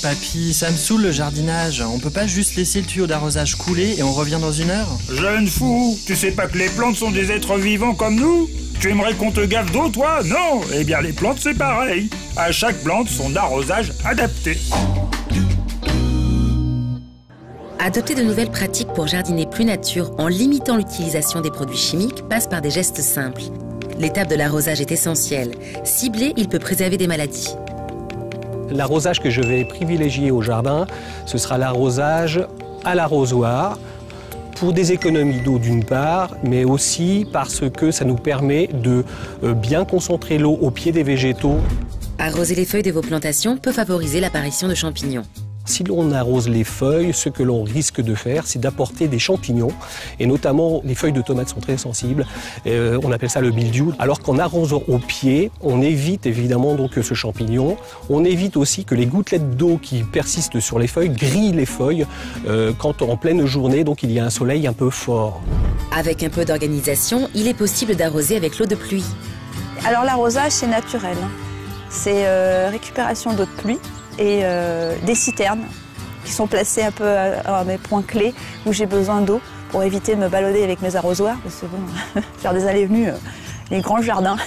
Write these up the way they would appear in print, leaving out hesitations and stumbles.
Papy, ça me saoule le jardinage. On peut pas juste laisser le tuyau d'arrosage couler et on revient dans 1 heure? Jeune fou, tu sais pas que les plantes sont des êtres vivants comme nous? Tu aimerais qu'on te gave d'eau, toi? Non. Eh bien, les plantes, c'est pareil. À chaque plante, son arrosage adapté. Adopter de nouvelles pratiques pour jardiner plus nature en limitant l'utilisation des produits chimiques passe par des gestes simples. L'étape de l'arrosage est essentielle. Ciblé, il peut préserver des maladies. L'arrosage que je vais privilégier au jardin, ce sera l'arrosage à l'arrosoir, pour des économies d'eau d'une part, mais aussi parce que ça nous permet de bien concentrer l'eau au pied des végétaux. Arroser les feuilles de vos plantations peut favoriser l'apparition de champignons. Si l'on arrose les feuilles, ce que l'on risque de faire, c'est d'apporter des champignons. Et notamment, les feuilles de tomates sont très sensibles. On appelle ça le mildiou. Alors qu'en arrosant au pied, on évite évidemment donc ce champignon. On évite aussi que les gouttelettes d'eau qui persistent sur les feuilles grillent les feuilles quand en pleine journée, donc il y a un soleil un peu fort. Avec un peu d'organisation, il est possible d'arroser avec l'eau de pluie. Alors l'arrosage, c'est naturel. C'est récupération d'eau de pluie. Et des citernes qui sont placées un peu à mes points clés où j'ai besoin d'eau pour éviter de me balader avec mes arrosoirs, parce que bon, faire des allées et venues, les grands jardins.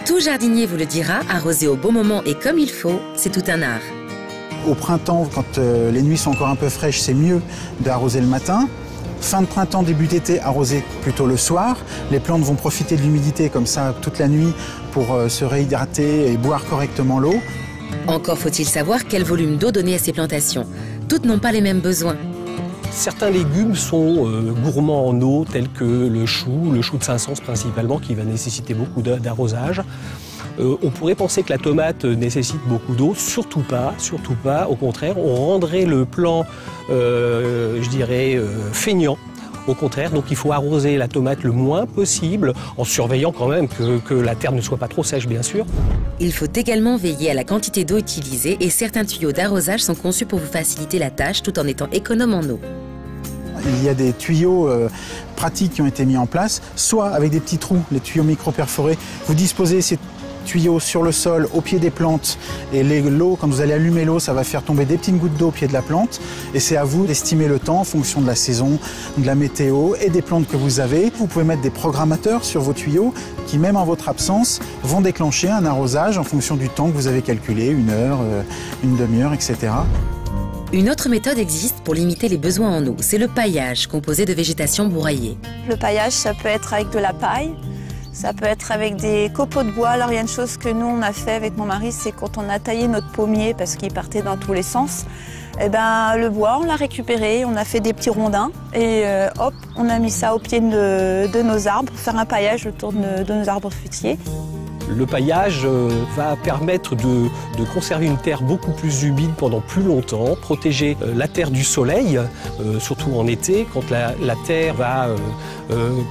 Tout jardinier vous le dira, arroser au bon moment et comme il faut, c'est tout un art. Au printemps, quand les nuits sont encore un peu fraîches, c'est mieux d'arroser le matin. Fin de printemps, début d'été, arroser plutôt le soir. Les plantes vont profiter de l'humidité comme ça toute la nuit pour se réhydrater et boire correctement l'eau. Encore faut-il savoir quel volume d'eau donner à ces plantations. Toutes n'ont pas les mêmes besoins. Certains légumes sont gourmands en eau, tels que le chou de Saint-Saëns principalement, qui va nécessiter beaucoup d'arrosage. On pourrait penser que la tomate nécessite beaucoup d'eau, surtout pas. Au contraire, on rendrait le plan, je dirais, feignant. Au contraire, donc il faut arroser la tomate le moins possible, en surveillant quand même que la terre ne soit pas trop sèche, bien sûr. Il faut également veiller à la quantité d'eau utilisée et certains tuyaux d'arrosage sont conçus pour vous faciliter la tâche tout en étant économes en eau. Il y a des tuyaux pratiques qui ont été mis en place, soit avec des petits trous, les tuyaux micro-perforés. Vous disposez ces tuyaux sur le sol, au pied des plantes, et l'eau, quand vous allez allumer l'eau, ça va faire tomber des petites gouttes d'eau au pied de la plante. Et c'est à vous d'estimer le temps en fonction de la saison, de la météo et des plantes que vous avez. Vous pouvez mettre des programmateurs sur vos tuyaux qui, même en votre absence, vont déclencher un arrosage en fonction du temps que vous avez calculé, 1 heure, une demi-heure, etc. Une autre méthode existe pour limiter les besoins en eau, c'est le paillage, composé de végétation broyée. Le paillage, ça peut être avec de la paille, ça peut être avec des copeaux de bois. Alors il y a une chose que nous on a fait avec mon mari, c'est quand on a taillé notre pommier parce qu'il partait dans tous les sens, eh ben, le bois on l'a récupéré, on a fait des petits rondins et hop, on a mis ça au pied de nos arbres pour faire un paillage autour de nos arbres fruitiers. Le paillage va permettre de conserver une terre beaucoup plus humide pendant plus longtemps, protéger la terre du soleil, surtout en été, quand la terre va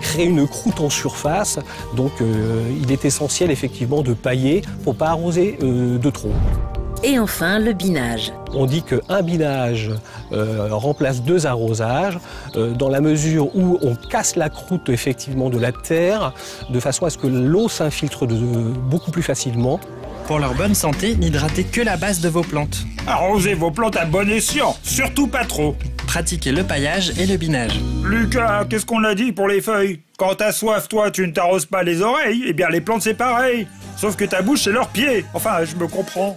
créer une croûte en surface. Donc il est essentiel effectivement de pailler pour ne pas arroser de trop. Et enfin, le binage. On dit qu'un binage remplace 2 arrosages dans la mesure où on casse la croûte effectivement de la terre de façon à ce que l'eau s'infiltre beaucoup plus facilement. Pour leur bonne santé, n'hydratez que la base de vos plantes. Arrosez vos plantes à bon escient, surtout pas trop. Pratiquez le paillage et le binage. Lucas, qu'est-ce qu'on a dit pour les feuilles? Quand t'as soif, toi, tu ne t'arroses pas les oreilles, eh bien les plantes c'est pareil. Sauf que ta bouche c'est leurs pieds. Enfin, je me comprends.